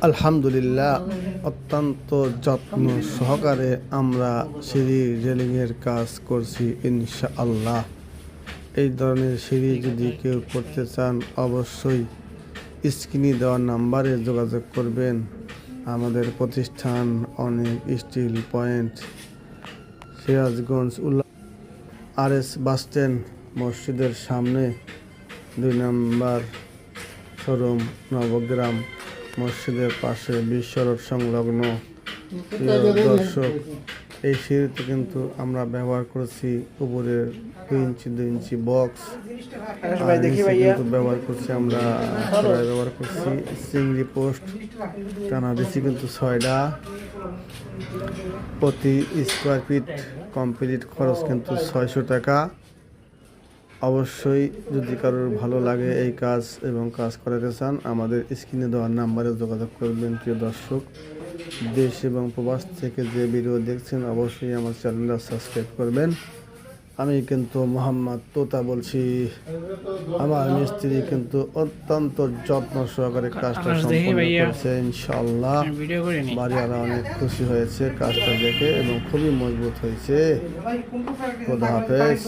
আলহামদুলিল্লাহ, অত্যন্ত যত্ন সহকারে আমরা সিঁড়ি রেলিংয়ের কাজ করছি ইনশাআল্লাহ। এই ধরনের সিঁড়ি যদি কেউ করতে চান অবশ্যই স্ক্রিনে দেওয়া নাম্বারে যোগাযোগ করবেন। আমাদের প্রতিষ্ঠান অনেক steel point, Sirajganj RS bus stand মসজিদের সামনে 2 নম্বর শোরুম, নবগ্রাম মসজিদের পাশে বিশ্ব রোড সংলগ্ন। প্রিয় দর্শক, এই সিঁড়িতে কিন্তু আমরা ব্যবহার করেছি উপরের 2 ইঞ্চি বক্স, কিন্তু ব্যবহার করছি আমরা ব্যবহার করছি চিংড়ি পোস্ট, টানা দিচ্ছি কিন্তু 6টা। প্রতি স্কোয়ার ফিট কমপ্লিট খরচ কিন্তু 600 টাকা। অবশ্যই যদি কারোর ভালো লাগে এই কাজ এবং কাজ করাতে চান আমাদের স্ক্রিনে দেওয়ার নাম্বারে যোগাযোগ করবেন। প্রিয় দর্শক, দেশ এবং প্রবাস থেকে যে ভিডিও দেখছেন অবশ্যই আমার চ্যানেলটা সাবস্ক্রাইব করবেন। আমি কিন্তু মোহাম্মদ তোতা বলছি। আমার মিস্ত্রি কিন্তু অত্যন্ত যত্ন সহকারে কাজটা সম্পন্ন করেছে ইনশাআল্লাহ। বাড়িওয়ালা অনেক খুশি হয়েছে কাজটা দেখে এবং খুবই মজবুত হয়েছে। খোদা হাফেজ।